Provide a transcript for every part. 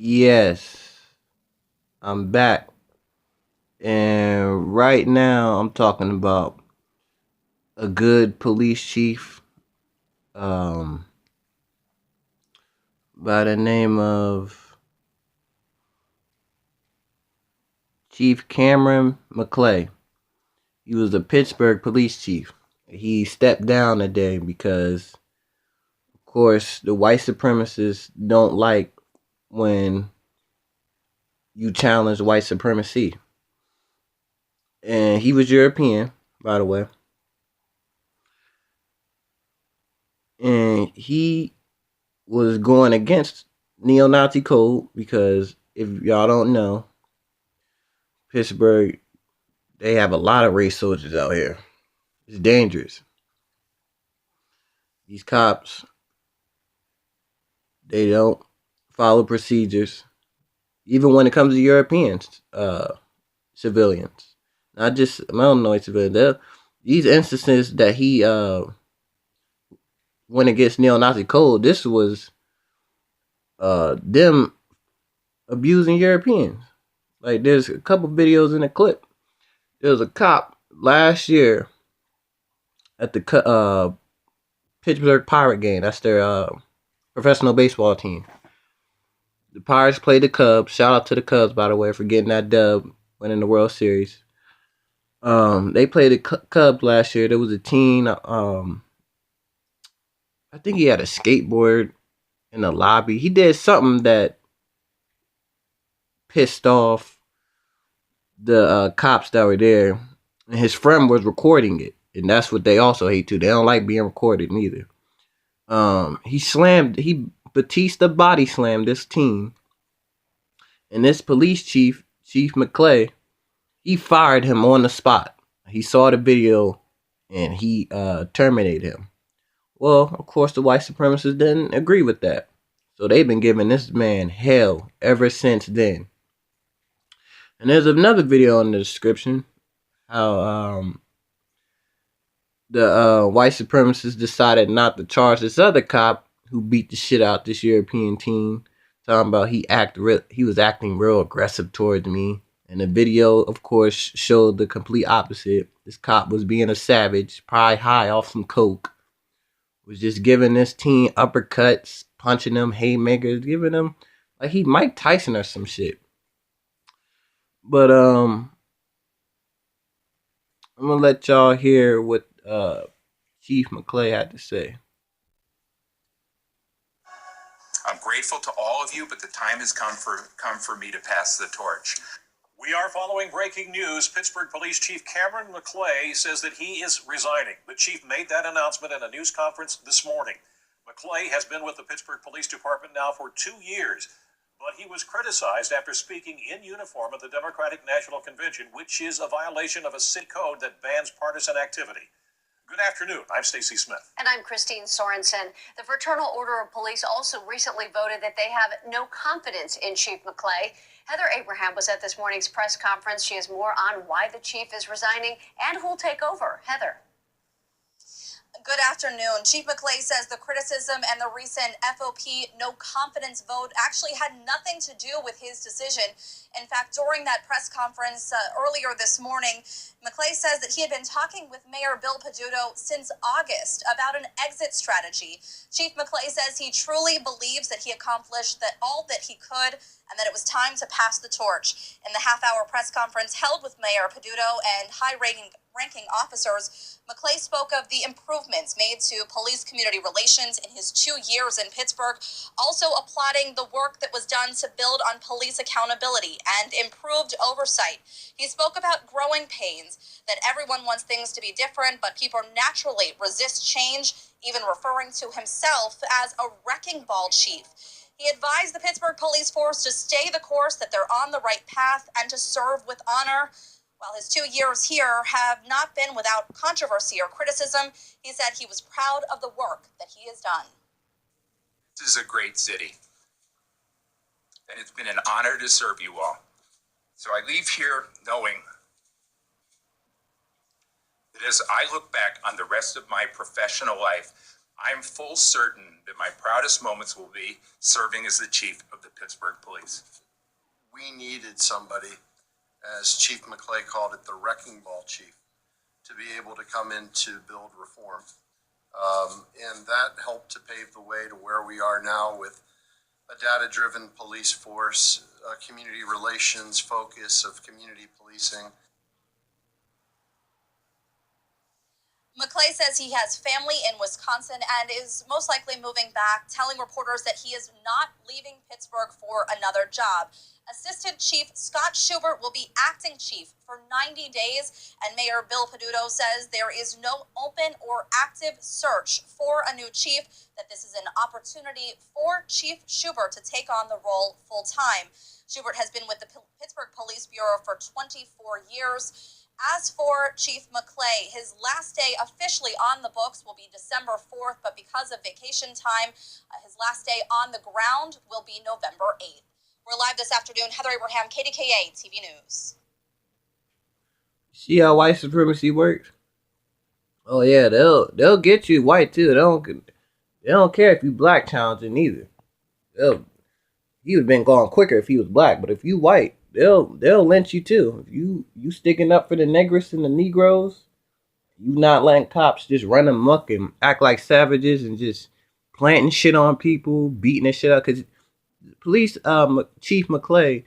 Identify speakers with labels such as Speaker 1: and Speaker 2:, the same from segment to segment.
Speaker 1: Yes, I'm back. And right now I'm talking about a good police chief um by the name of Chief Cameron McClay. He was the Pittsburgh police chief. He stepped down today because of course the white supremacists don't like when you challenge white supremacy. And he was European, by the way. And he was going against neo-Nazi code because if y'all don't know, Pittsburgh, they have a lot of race soldiers out here. It's dangerous. These cops, they don't follow procedures, even when it comes to Europeans, civilians, not just Illinois civilians. These instances that he went against neo-Nazi code, this was them abusing Europeans. Like there's a couple videos in the clip. There was a cop last year at the Pittsburgh Pirate game. That's their professional baseball team. The Pirates played the Cubs. Shout out to the Cubs, by the way, for getting that dub, winning the World Series. They played the Cubs last year. There was a teen. I think he had a skateboard in the lobby. He did something that pissed off the cops that were there, and his friend was recording it, and that's what they also hate too. They don't like being recorded neither. He Batista body slammed this teen, and this police chief, Chief McClay, he fired him on the spot. He saw the video, and he terminated him. Well, of course, the white supremacists didn't agree with that, so they've been giving this man hell ever since then. And there's another video in the description how the white supremacists decided not to charge this other cop who beat the shit out this European teen. Talking about he was acting real aggressive towards me. And the video, of course, showed the complete opposite. This cop was being a savage, probably high off some coke. Was just giving this teen uppercuts, punching him, haymakers, giving him like he Mike Tyson or some shit. But I'm gonna let y'all hear what Chief McClay had to say.
Speaker 2: I'm grateful to all of you, but the time has come for me to pass the torch. We are following breaking news. Pittsburgh Police Chief Cameron McClay says that he is resigning. The chief made that announcement at a news conference this morning. McClay has been with the Pittsburgh Police Department now for 2 years, but he was criticized after speaking in uniform at the Democratic National Convention, which is a violation of a city code that bans partisan activity. Good afternoon. I'm Stacey Smith.
Speaker 3: And I'm Christine Sorensen. The Fraternal Order of Police also recently voted that they have no confidence in Chief McClay. Heather Abraham was at this morning's press conference. She has more on why the chief is resigning and who'll take over. Heather.
Speaker 4: Good afternoon. Chief McClay says the criticism and the recent FOP no confidence vote actually had nothing to do with his decision. In fact, during that press conference earlier this morning, McClay says that he had been talking with Mayor Bill Peduto since August about an exit strategy. Chief McClay says he truly believes that he accomplished all that he could and that it was time to pass the torch. In the half-hour press conference held with Mayor Peduto and high-ranking officers, McClay spoke of the improvements made to police community relations in his 2 years in Pittsburgh, also applauding the work that was done to build on police accountability and improved oversight. He spoke about growing pains, that everyone wants things to be different, but people naturally resist change, even referring to himself as a wrecking ball chief. He advised the Pittsburgh police force to stay the course, that they're on the right path, and to serve with honor. While his 2 years here have not been without controversy or criticism, he said he was proud of the work that he has done.
Speaker 2: This is a great city, and it's been an honor to serve you all. So I leave here knowing that as I look back on the rest of my professional life, I'm full certain that my proudest moments will be serving as the chief of the Pittsburgh Police.
Speaker 5: We needed somebody, as Chief McClay called it, the wrecking ball chief, to be able to come in to build reform. And that helped to pave the way to where we are now with a data-driven police force, a community relations focus of community policing.
Speaker 4: McClay says he has family in Wisconsin and is most likely moving back, telling reporters that he is not leaving Pittsburgh for another job. Assistant Chief Scott Schubert will be acting chief for 90 days, and Mayor Bill Peduto says there is no open or active search for a new chief, that this is an opportunity for Chief Schubert to take on the role full-time. Schubert has been with the Pittsburgh Police Bureau for 24 years. As for Chief McClay, his last day officially on the books will be December 4th, but because of vacation time, his last day on the ground will be November 8th. We're live this afternoon. Heather Abraham, KDKA TV News.
Speaker 1: See how white supremacy works? Oh yeah, they'll get you white too. They don't care if you black challenging either. He would have been gone quicker if he was black, but if you white, they'll lynch you too. If you sticking up for the Negrists and the Negroes, you not letting cops just run amok and act like savages and just planting shit on people, beating the shit up. Cause police Chief McClay,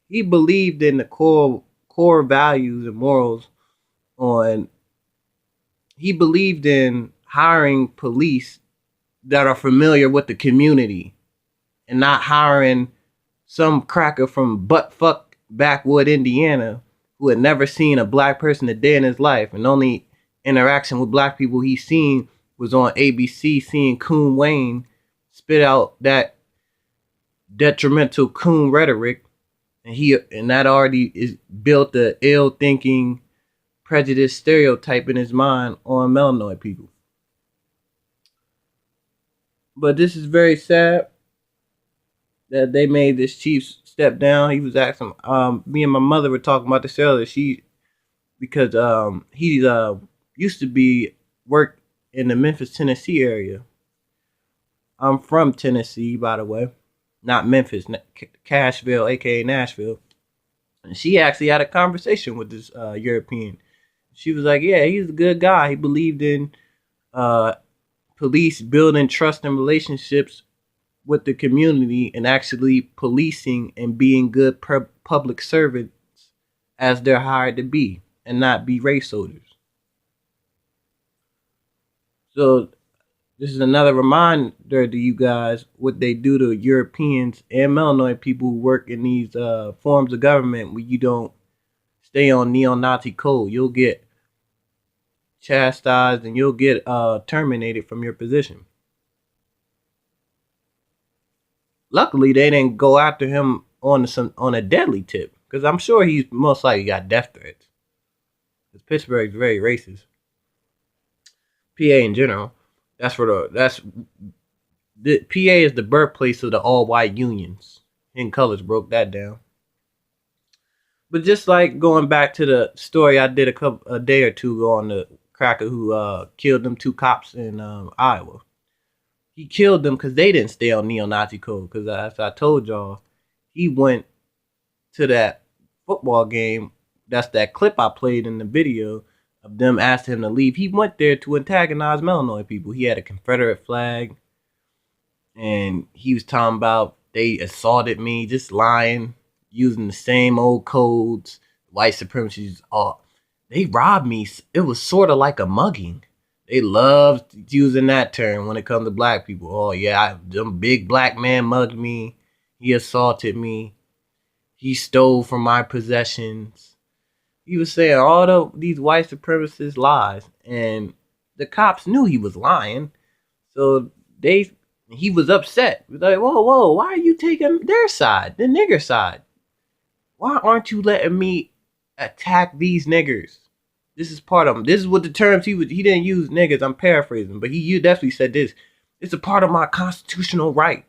Speaker 1: he believed in the core values and morals he believed in hiring police that are familiar with the community and not hiring some cracker from buttfuck backwood Indiana who had never seen a black person a day in his life, and only interaction with black people he seen was on ABC, seeing Coon Wayne spit out that detrimental coon rhetoric, and that already is built the ill thinking, prejudiced stereotype in his mind on melanoid people. But this is very sad that they made this chief step down. He was asking, me and my mother were talking about this earlier. Because he used to work in the Memphis, Tennessee area. I'm from Tennessee, by the way, not Memphis, Cashville, aka Nashville. And she actually had a conversation with this European. She was like, "Yeah, he's a good guy. He believed in police building trust and relationships with the community and actually policing and being good public servants as they're hired to be, and not be race soldiers." So this is another reminder to you guys what they do to Europeans and melanoid people who work in these forms of government where you don't stay on neo-Nazi code. You'll get chastised and you'll get terminated from your position. Luckily, they didn't go after him on a deadly tip, because I'm sure he's most likely got death threats. Because Pittsburgh's very racist. PA in general. The PA is the birthplace of the all-white unions. In Colors broke that down. But just like going back to the story I did a day or two ago on the cracker who killed them 2 cops in Iowa. He killed them because they didn't stay on neo-Nazi code. Because as I told y'all, he went to that football game. That's that clip I played in the video of them asking him to leave. He went there to antagonize melanoid people. He had a Confederate flag. And he was talking about they assaulted me, just lying, using the same old codes. White supremacists, they robbed me. It was sort of like a mugging. They loved using that term when it comes to black people. Oh, yeah, them big black man mugged me. He assaulted me. He stole from my possessions. He was saying all these white supremacist lies. And the cops knew he was lying. So he was upset. He was like, whoa, why are you taking their side, the nigger side? Why aren't you letting me attack these niggers? This is part of them. This is what the terms he didn't use niggas. I'm paraphrasing, but he definitely said this. It's a part of my constitutional right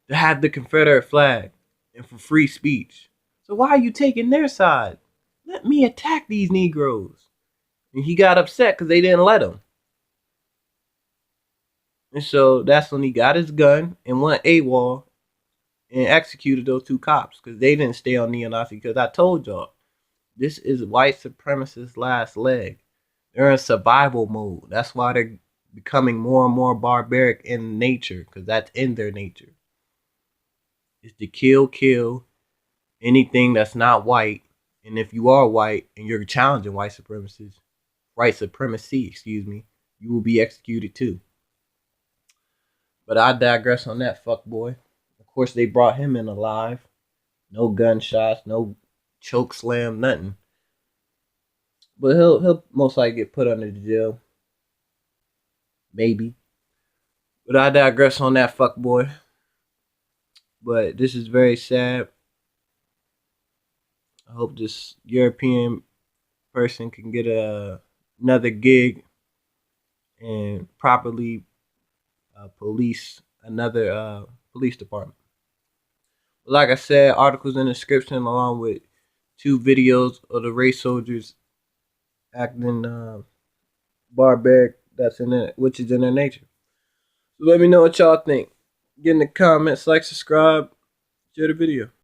Speaker 1: to have the Confederate flag and for free speech. So why are you taking their side? Let me attack these Negroes. And he got upset because they didn't let him. And so that's when he got his gun and went AWOL and executed those 2 cops because they didn't stay on neo-Nazi. Because I told y'all, this is white supremacists' last leg. They're in survival mode. That's why they're becoming more and more barbaric in nature, because that's in their nature. Is to kill anything that's not white. And if you are white and you're challenging white supremacy, you will be executed too. But I digress on that fuckboy. Of course, they brought him in alive. No gunshots, no choke slam, nothing. But he'll most likely get put under the jail. Maybe. But I digress on that fuckboy. But this is very sad. I hope this European person can get another gig and properly police another police department. But like I said, articles in the description along with 2 videos of the race soldiers acting barbaric. That's in it, which is in their nature. So let me know what y'all think. Get in the comments, like, subscribe, share the video.